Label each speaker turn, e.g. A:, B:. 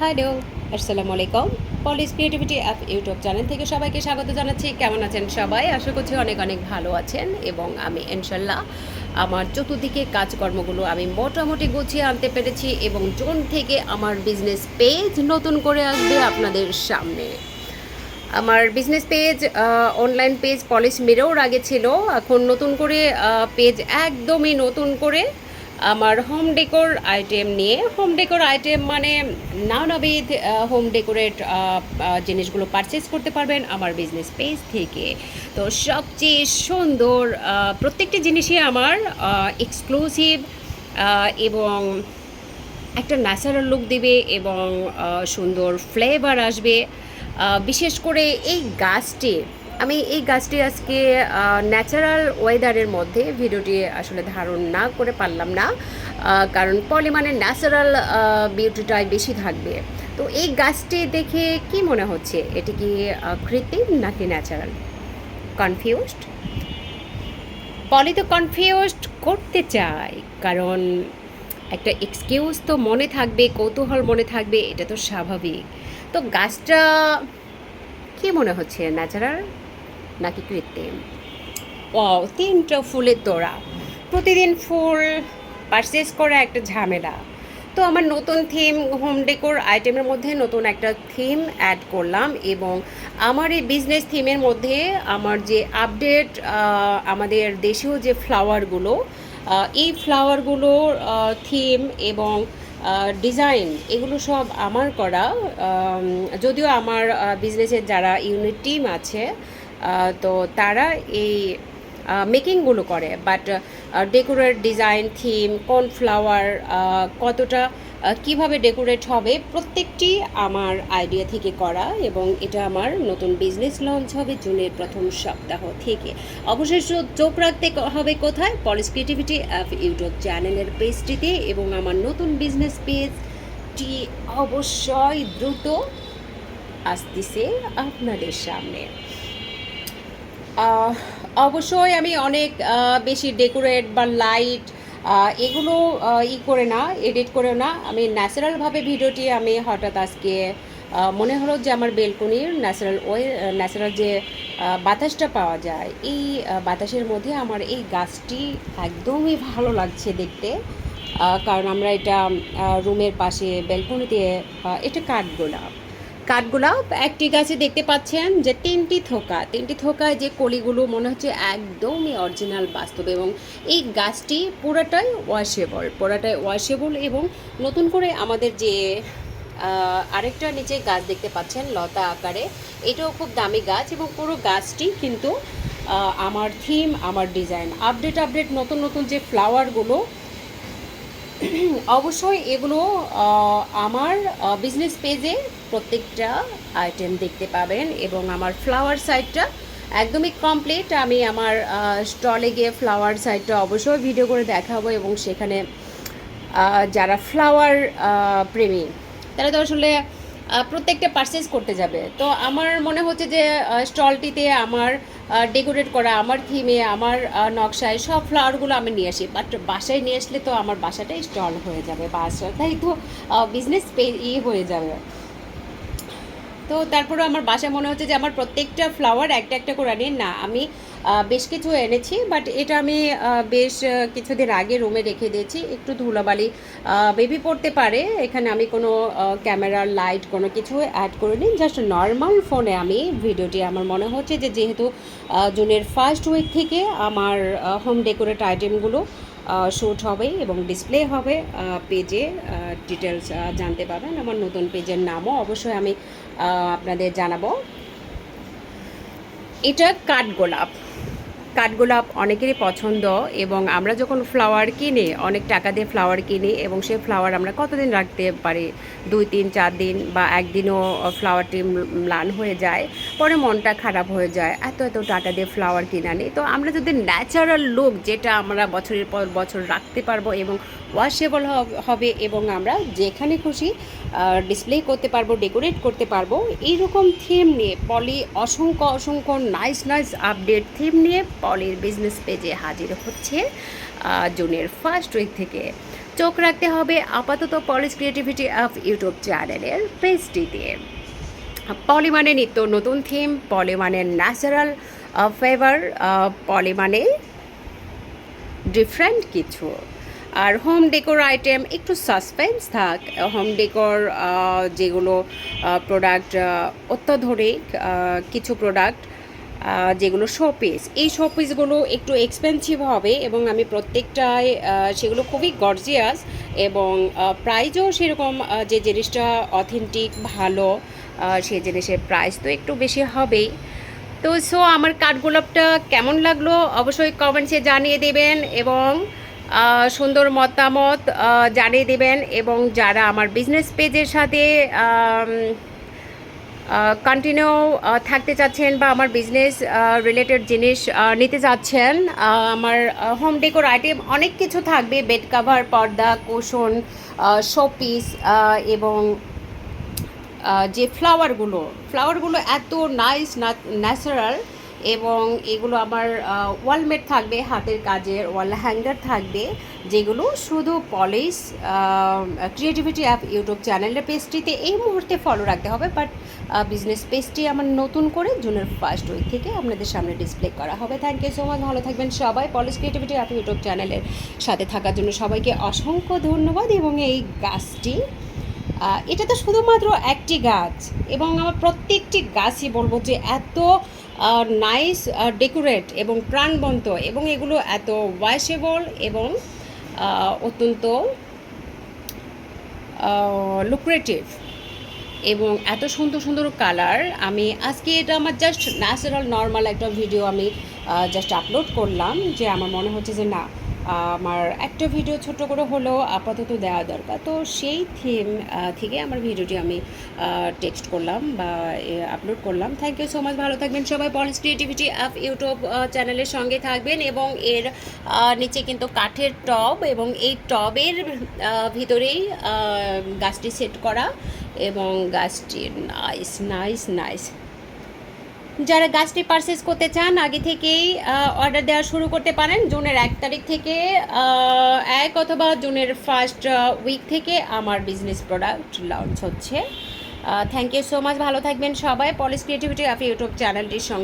A: Hello, আসসালামু আলাইকুম। পলিস creativity app YouTube channel থেকে সবাইকে স্বাগত জানাচ্ছি। কেমন আছেন সবাই? আশা করছি অনেক অনেক ভালো আছেন এবং আমি ইনশাল্লাহ আমার চতুর্দিকে কাজকর্মগুলো আমি মোটামুটি গুছিয়ে আনতে পেরেছি এবং জুন থেকে আমার বিজনেস পেজ নতুন করে আসবে আপনাদের সামনে। আমার business page online page polish mirror আগে ছিল, এখন নতুন করে পেজ একদমই নতুন করে আমার হোম ডেকোর আইটেম নিয়ে। হোম ডেকোর আইটেম মানে নানাবিধ হোম ডেকোরেট জিনিসগুলো পারচেস করতে পারবেন আমার বিজনেস পেজ থেকে। তো সবচেয়ে সুন্দর প্রত্যেকটি জিনিসই আমার এক্সক্লুসিভ এবং একটা ন্যাচারাল লুক দিবে এবং সুন্দর ফ্লেভার আসবে। বিশেষ করে এই গাছটি, আমি এই গাছটি আজকে ন্যাচারাল ওয়েদারের মধ্যে ভিডিওটি আসলে ধারণ না করে পারলাম না, কারণ পরিমাণে ন্যাচারাল বিউটিটাই বেশি থাকবে। তো এই গাছটি দেখে কি মনে হচ্ছে, এটি কি কৃত্রিম নাকি ন্যাচারাল? কনফিউজড? পলি তো কনফিউজড করতে চাই, কারণ একটা এক্সকিউজ তো মনে থাকবে, কৌতূহল মনে থাকবে, এটা তো স্বাভাবিক। তো গাছটা কি মনে হচ্ছে, ন্যাচারাল নাকি কৃত্রিম? ও, তিনটা ফুলের তোড়া, প্রতিদিন ফুল পারচেস করা একটা ঝামেলা। তো আমার নতুন থিম, হোম ডেকোর আইটেমের মধ্যে নতুন একটা থিম অ্যাড করলাম এবং আমার এই বিজনেস থিমের মধ্যে আমার যে আপডেট, আমাদের দেশীয় যে ফ্লাওয়ারগুলো, এই ফ্লাওয়ারগুলোর থিম এবং ডিজাইন, এগুলো সব আমার করা। যদিও আমার বিজনেসের যারা ইউনিট টিম আছে, তো তারা এই মেকিংগুলো করে, বাট ডেকোরেট ডিজাইন, থিম, কোন ফ্লাওয়ার কতটা কিভাবে ডেকোরেট হবে, প্রত্যেকটি আমার আইডিয়া থেকে করা এবং এটা আমার নতুন বিজনেস লঞ্চ হবে জুনের প্রথম সপ্তাহ থেকে। অবশ্যই চোখ রাখতে হবে কোথায়? পলিস ক্রিয়েটিভিটি অ্যাপ ইউটিউব চ্যানেলের পেজটিতে এবং আমার নতুন বিজনেস পেজটি অবশ্যই দ্রুত আসতেছে আপনাদের সামনে। অবশ্যই আমি অনেক বেশি ডেকোরেট বা লাইট এগুলো করে না, এডিট করে না। আমি ন্যাচারালভাবে ভিডিওটি আমি হঠাৎ আজকে মনে হলো যে আমার বেলকনির ন্যাচারাল যে বাতাসটা পাওয়া যায়, এই বাতাসের মধ্যে আমার এই গাছটি একদমই ভালো লাগছে দেখতে। কারণ আমরা এটা রুমের পাশে বেলকনিতে, এটা কাঠগোলাপ। কাঠগোলাপ একটি গাছে দেখতে পাচ্ছেন যে তিনটি থোকায় যে কলিগুলো মনে হচ্ছে একদমই অরিজিনাল বাস্তব এবং এই গাছটি পুরাটাই ওয়াশেবল এবং নতুন করে আমাদের যে আরেকটা নিচে গাছ দেখতে পাচ্ছেন লতা আকারে, এটাও খুব দামি গাছ এবং পুরো গাছটি কিন্তু আমার থিম, আমার ডিজাইন, আপডেট নতুন নতুন যে ফ্লাওয়ারগুলো, অবশ্যই এগুলো আমার বিজনেস পেজে প্রত্যেকটা আইটেম দেখতে পাবেন এবং আমার ফ্লাওয়ার সাইডটা একদমই কমপ্লিট। আমি আমার স্টলে গিয়ে ফ্লাওয়ার সাইডটা অবশ্যই ভিডিও করে দেখাবো এবং সেখানে যারা ফ্লাওয়ার প্রেমী তারা তো আসলে প্রত্যেকটা পারচেস করতে যাবে। তো আমার মনে হচ্ছে যে স্টলটিতে আমার ডেকোরেট করা, আমার থিমে, আমার নকশায় সব ফ্লাওয়ারগুলো আমি নিয়ে আসি, বাট বাসায় নিয়ে আসলে তো আমার বাসাটাই স্টল হয়ে যাবে, বাসাটাই তো বিজনেস হয়ে যাবে। তো তারপরে আমার বাসায় মনে হচ্ছে যে আমার প্রত্যেকটা ফ্লাওয়ার একটা একটা করে আনি না, আমি বেশ কিছু এনেছি, বাট এটা আমি বেশ কিছুদিন আগে রুমে রেখে দিয়েছি। একটু ধুলাবালি বেবি পড়তে পারে, এখানে আমি কোনো ক্যামেরার লাইট কোনো কিছু অ্যাড করিনি, জাস্ট নর্মাল ফোনে আমি ভিডিওটি, আমার মনে হচ্ছে যে যেহেতু জুনের ফার্স্ট উইক থেকে আমার হোম ডেকোরেট আইটেমগুলো শ্যুট হবে এবং ডিসপ্লে হবে পেজে, ডিটেলস জানতে পারবেন। আমার নতুন পেজের নামও অবশ্যই আমি আপনাদের জানাবো। এটা কাঠগোলাপ অনেকেরই পছন্দ এবং আমরা যখন ফ্লাওয়ার কিনি, অনেক টাকা দিয়ে ফ্লাওয়ার কিনি এবং সেই ফ্লাওয়ার আমরা কতদিন রাখতে পারি? 2, 3, 4 দিন বা একদিনও ফ্লাওয়ারটি ম্লান হয়ে যায়, পরে মনটা খারাপ হয়ে যায়, এত টাকা দিয়ে ফ্লাওয়ার কিনে আনি। তো আমরা যদি ন্যাচারাল লুক, যেটা আমরা বছরের পর বছর রাখতে পারবো এবং ওয়াশেবল হবে এবং আমরা যেখানে খুশি ডিসপ্লে করতে পারবো, ডেকোরেট করতে পারবো, এইরকম থিম নিয়ে পলি অসংখ্য নাইস আপডেট থিম নিয়ে পলির বিজনেস পেজে হাজির হচ্ছে জুনের ফার্স্ট উইক থেকে। চোখ রাখতে হবে আপাতত পলিশ ক্রিয়েটিভিটি অফ ইউটিউব চ্যানেলের পেজটিতে। পলি মানে নিত্য নতুন থিম, পলি মানে ন্যাচারাল ফ্লেভার, পলি মানে ডিফারেন্ট কিছু। আর হোম ডেকোর আইটেম একটু সাসপেন্স থাক। হোম ডেকোর যেগুলো প্রোডাক্ট অত্যাধুনিক কিছু প্রোডাক্ট যেগুলো শোপিস, এই শোপিসগুলো একটু এক্সপেন্সিভ হবে এবং আমি প্রত্যেকটায় সেগুলো খুবই গর্জিয়াস এবং প্রাইজও সেরকম, যে জিনিসটা অথেন্টিক ভালো সেই জিনিসের প্রাইস তো একটু বেশি হবেই। তো সো আমার কাঠগোলাপটা কেমন লাগলো অবশ্যই কমেন্টসে জানিয়ে দেবেন এবং সুন্দর মতামত জানিয়ে দেবেন। এবং যারা আমার বিজনেস পেজের সাথে কন্টিনিউ থাকতে চাচ্ছেন বা আমার বিজনেস রিলেটেড জিনিস নিতে চাচ্ছেন, আমার হোম ডেকোর আইটেম অনেক কিছু থাকবে, বেড কাভার, পর্দা, কুশন, শোপিস এবং যে ফ্লাওয়ারগুলো এত নাইস ন্যাচারাল এবং এগুলো আমার ওয়ালমেট থাকবে, হাতের কাজের ওয়াল হ্যাঙ্গার থাকবে, যেগুলো শুধু পলিশ ক্রিয়েটিভিটি অ্যাপ ইউটিউব চ্যানেলের পেজটিতে এই মুহূর্তে ফলো রাখতে হবে। বাট বিজনেস পেজটি আমার নতুন করে জুনের ফার্স্ট উইক থেকে আপনাদের সামনে ডিসপ্লে করা হবে। থ্যাংক ইউ সো মাচ, ভালো থাকবেন সবাই। পলিশ ক্রিয়েটিভিটি অ্যাপ ইউটিউব চ্যানেলের সাথে থাকার জন্য সবাইকে অসংখ্য ধন্যবাদ। এবং এই গাছটি, এটা তো শুধুমাত্র একটি গাছ এবং আমার প্রত্যেকটি গাছই বলবো যে এত নাইস ডেকোরেট এবং প্রাণবন্ত এবং এগুলো এত ওয়াশেবল এবং অত্যন্ত লুক্রেটিভ এবং এত সুন্দর সুন্দর কালার। আমি আজকে এটা আমার জাস্ট ন্যাচারাল নর্মাল একটা ভিডিও আমি জাস্ট আপলোড করলাম, যে আমার মনে হচ্ছে যে না, আমার একটা ভিডিও ছোট করে হলেও আপাতত দেওয়া দরকার। তো সেই থিম থেকে আমার ভিডিওটি আমি টেক্সট করলাম বা আপলোড করলাম। থ্যাংক ইউ সো মাচ, ভালো থাকবেন সবাই। পলিশ ক্রিয়েটিভিটি অ্যাপ ইউটিউব চ্যানেলের সঙ্গে থাকবেন। এবং এর নিচে কিন্তু কাঠের টব এবং এই টবের ভিতরেই গাছটি সেট করা এবং গাছটি নাইস নাইস নাইস। যারা গাছটি পারচেস করতে চান আগে থেকেই অর্ডার দেওয়া শুরু করতে পারেন। জুনের 1 তারিখ থেকে 1 অথবা জুনের ফার্স্ট উইক থেকে আমার বিজনেস প্রোডাক্ট লঞ্চ হচ্ছে। থ্যাংক ইউ সো মাচ, ভালো থাকবেন সবাই। পলিশ ক্রিয়েটিভিটি অ্যাপ ইউটিউব চ্যানেলটির সঙ্গে